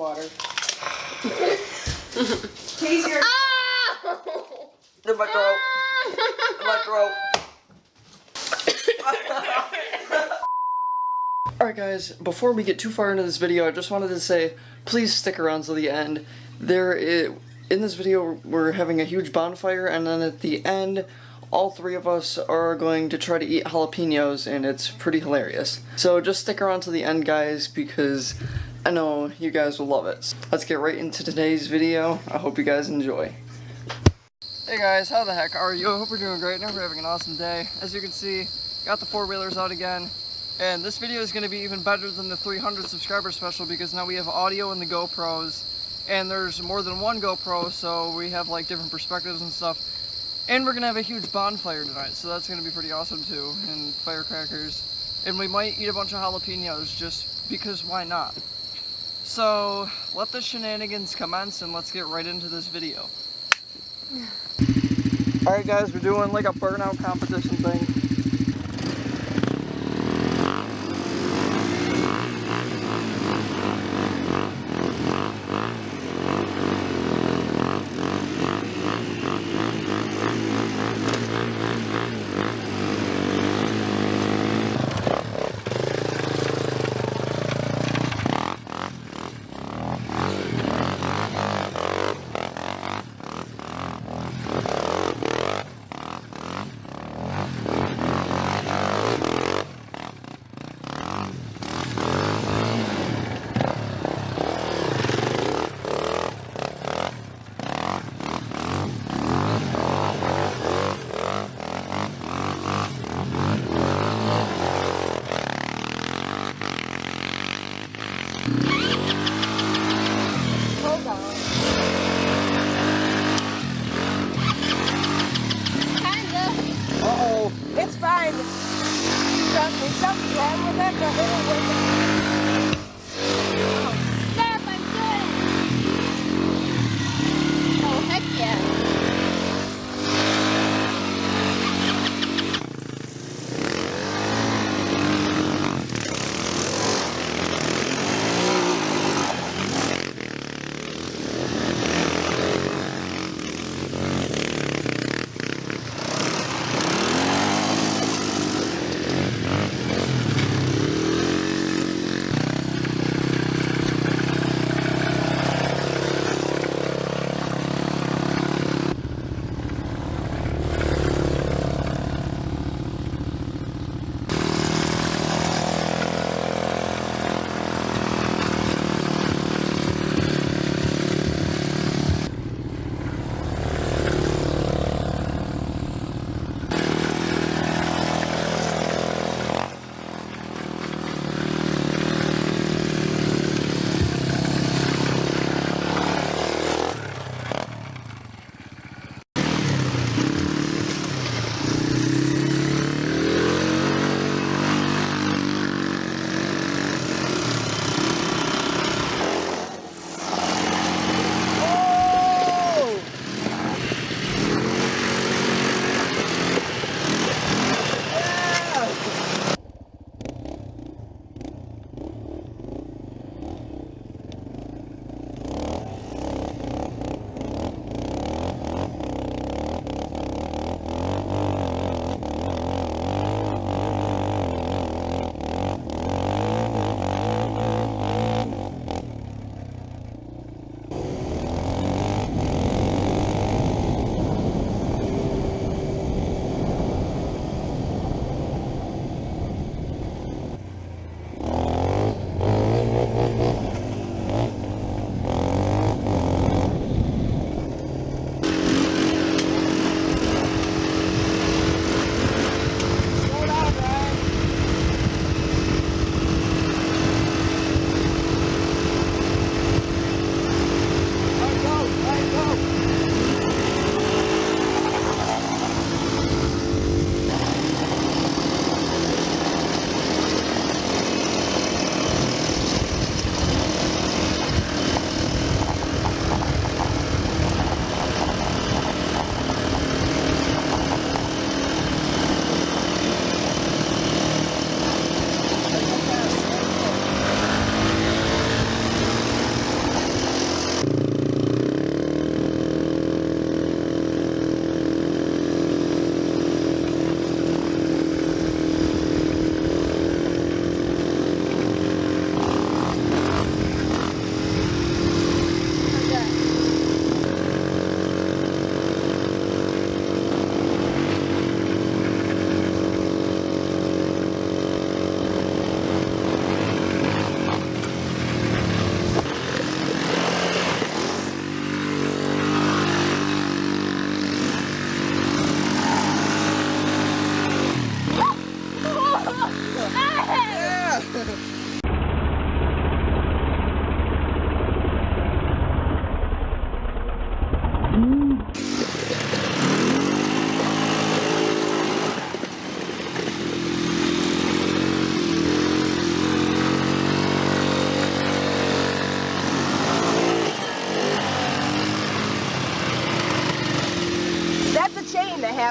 water. Taste your... In my throat. In my throat. Alright guys, before we get too far into this video, I just wanted to say, please stick around to the end. In this video, we're having a huge bonfire, and then at the end, all three of us are going to try to eat jalapenos, and it's pretty hilarious. So just stick around to the end, guys, because I know you guys will love it. Let's get right into today's video. I hope you guys enjoy. Hey guys, how the heck are you? I hope you're doing great and we're having an awesome day. As you can see, got the 4-wheelers out again. And this video is going to be even better than the 300 subscriber special because now we have audio in the GoPros. And there's more than one GoPro, so we have like different perspectives and stuff. And we're going to have a huge bonfire tonight, so that's going to be pretty awesome too. And firecrackers. And we might eat a bunch of jalapenos just because why not? So let the shenanigans commence and let's get right into this video. Alright guys, we're doing like a burnout competition thing. It's fine. Trust me, something's wrong with that, but it'll work. Stop, I'm good. Oh, heck yeah.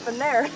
happened there.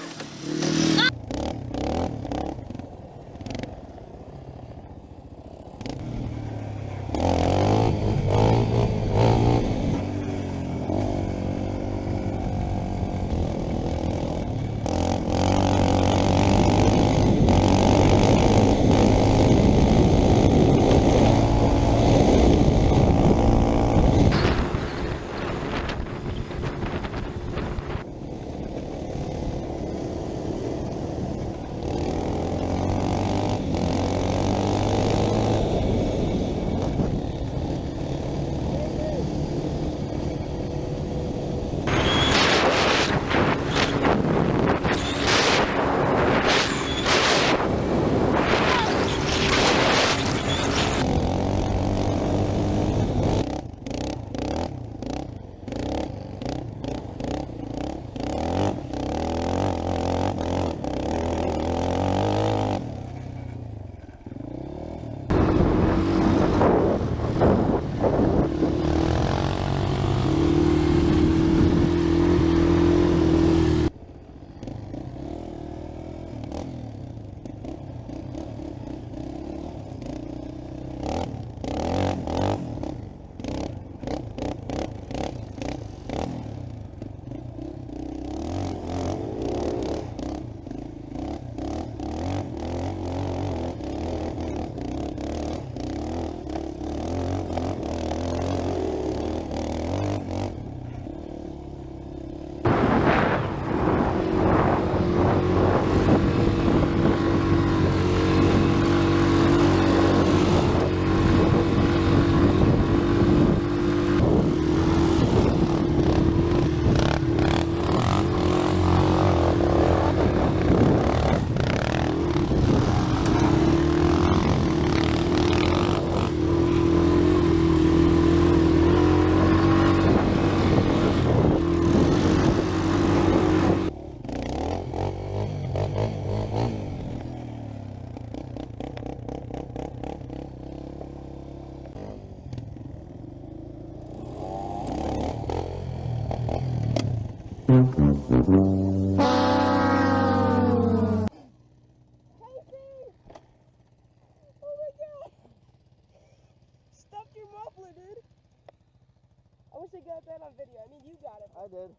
I wish I got that on video. I mean, you got it. I did.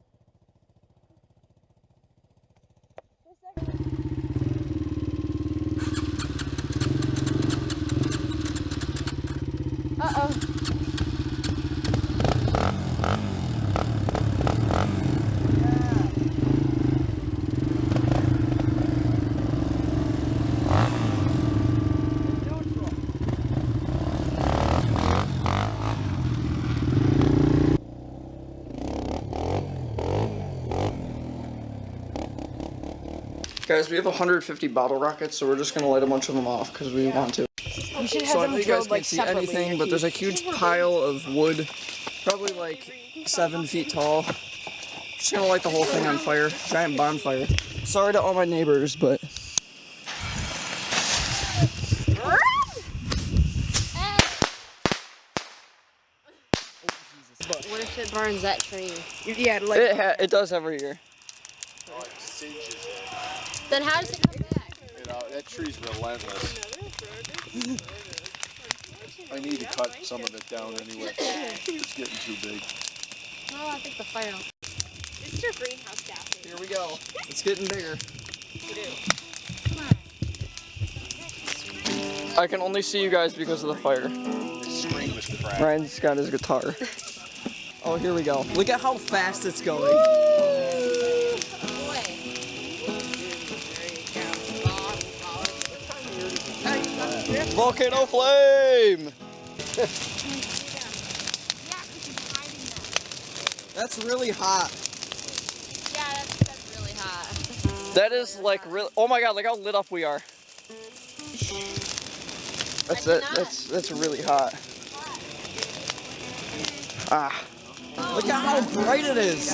Uh-oh. Guys, we have 150 bottle rockets, so we're just gonna light a bunch of them off because we want to. We should have So I them know you guys drilled like can't see separately. anything, but there's a huge pile of wood, probably like 7 feet tall. Just gonna light the whole thing on fire. Giant bonfire. Sorry to all my neighbors, but What if it burns that tree? Yeah, like it does every year. Oh, it singes it. Then how does it come back? You know, that tree's relentless. I need to cut some of it down anyway. It's getting too big. Oh, I think the fire. this is your greenhouse gassing. Here we go. It's getting bigger. I can only see you guys because of the fire. The screen was cracked. Ryan's got his guitar. Oh, here we go. Look at how fast it's going. Volcano flame! That's really hot. Yeah, that's really hot. That is like really. Oh my god! Look how lit up we are. That's really hot. Ah! Look at how bright it is.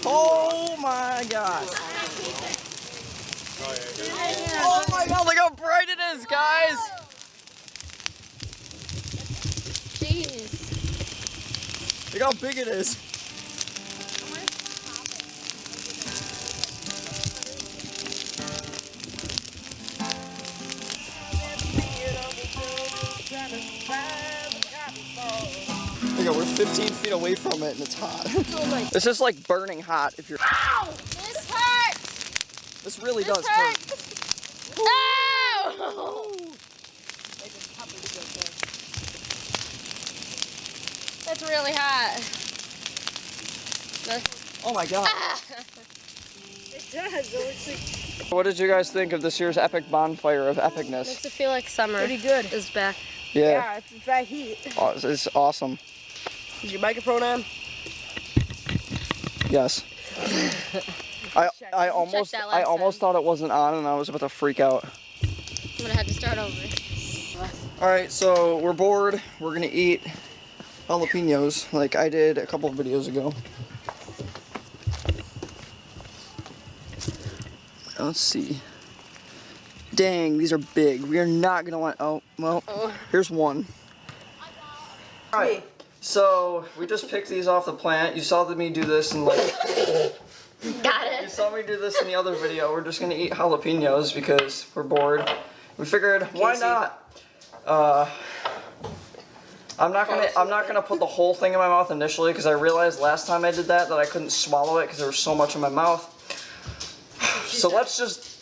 Oh my god! Oh my god! Look how bright it is, guys! Jeez. Look how big it is. 15 feet away from it and it's hot. Oh my. This is like burning hot if you're. Ow! This hurts! This really does hurts. hurt. Ow! That's really hot. Oh my god. It does. What did you guys think of this year's epic bonfire of epicness? Makes it feel like summer. Pretty good. Is back. Yeah. It's dry heat. Oh, it's awesome. Is your microphone on? Yes. I almost that last almost thought it wasn't on and I was about to freak out. I'm gonna have to start over. Alright, so we're bored. We're gonna eat jalapenos like I did a couple of videos ago. Let's see. Dang, these are big. We are not gonna want. Oh, well, here's one. Alright, so we just picked these off the plant. You saw me do this in like. Got You it. saw me do this in the other video. We're just gonna eat jalapenos because we're bored. We figured, why not? I'm not gonna put the whole thing in my mouth initially because I realized last time I did that I couldn't swallow it because there was so much in my mouth. So let's just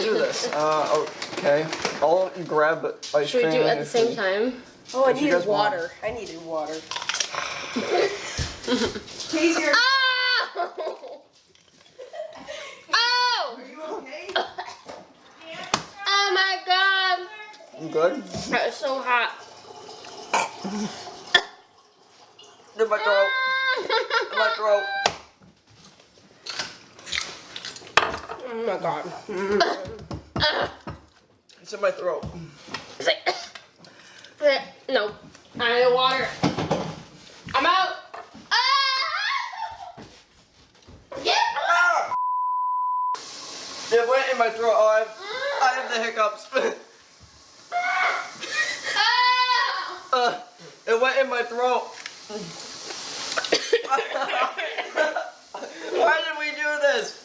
do this. Okay. I'll grab ice Should cream. we do it at the same time? Oh, I If you guys needed water. I needed water. Easier. Oh! Oh! Are you okay? Oh my god! You good? That's so hot. In my throat. In my throat. Oh my god. It's in my throat. It's like, no, I need water. I'm out. Ah! Yeah. It went in my throat. Oh, I have the hiccups. Ah! It went in my throat. Why did we do this?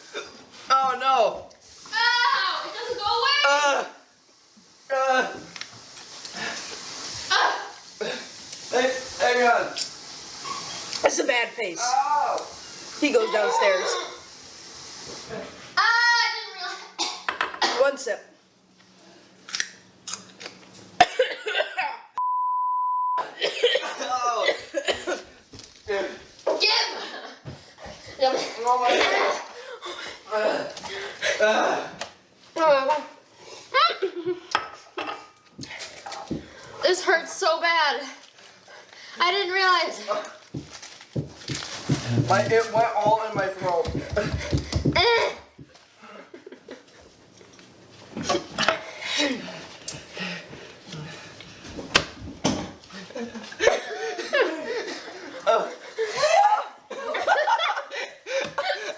Oh no. Ow! It doesn't go away. Hey, hang on. That's a bad face. Ow. He goes downstairs. I didn't realize. One sip. Oh. Give. Oh my god. This hurts so bad. I didn't realize. It went all in my throat.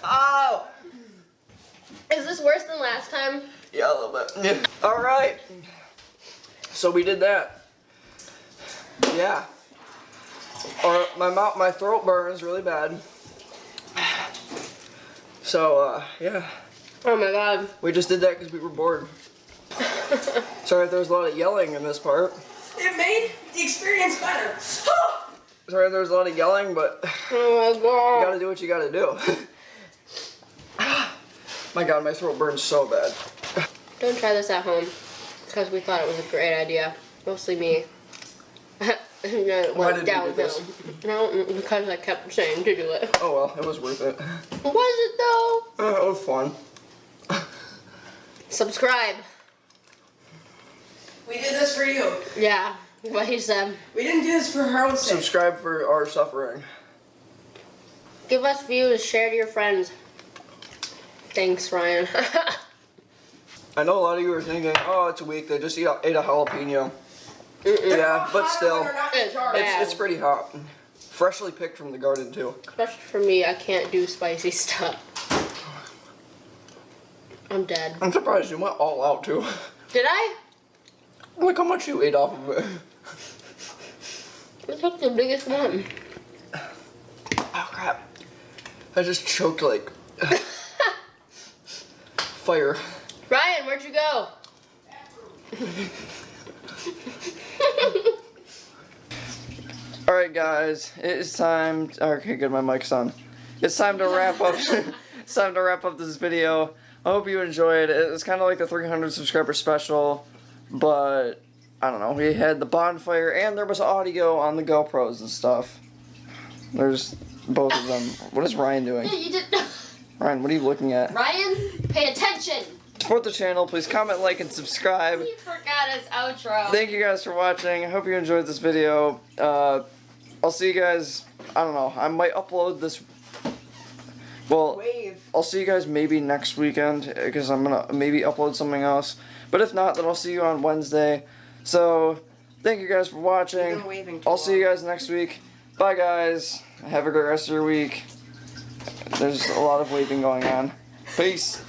Ow. Is this worse than last time? Yeah, a little bit. All right. So we did that. Yeah. Or my throat burns really bad. So yeah. Oh my god. We just did that because we were bored. Sorry if there was a lot of yelling in this part. It made the experience better. Sorry if there was a lot of yelling, but Oh my you god. gotta do what you gotta do. My god, my throat burns so bad. Don't try this at home because we thought it was a great idea. Mostly me. And then it Why went did we do downhill. this? No, because I kept saying to do it. Oh well, it was worth it. Was it though? It was fun. Subscribe. We did this for you. Yeah, what he said. We didn't do this for her own sake. Subscribe for our suffering. Give us views, share to your friends. Thanks, Ryan. I know a lot of you are thinking, oh, it's weak. They just ate a jalapeno. Yeah, but still, It's bad. it's pretty hot. Freshly picked from the garden too. Especially for me, I can't do spicy stuff. I'm dead. I'm surprised you went all out too. Did I? Look how much you ate off of it. I took the biggest one. Oh crap! I just choked like fire. Ryan, where'd you go? Alright guys, it is time, okay good, my mic's on. It's time to wrap up, it's time to wrap up this video. I hope you enjoyed it. It's kind of like the 300 subscriber special, but I don't know, we had the bonfire and there was audio on the GoPros and stuff. There's both of them. What is Ryan doing? Yeah, you did. Ryan, what are you looking at? Ryan, pay attention. Support the channel, please comment, like, and subscribe. He forgot his outro. Thank you guys for watching. I hope you enjoyed this video. I'll see you guys, I don't know, I might upload this, well, I'll see you guys maybe next weekend, because I'm going to maybe upload something else. But if not, then I'll see you on Wednesday. So, thank you guys for watching. I'll see you guys next week. Bye guys. Have a great rest of your week. There's a lot of waving going on. Peace.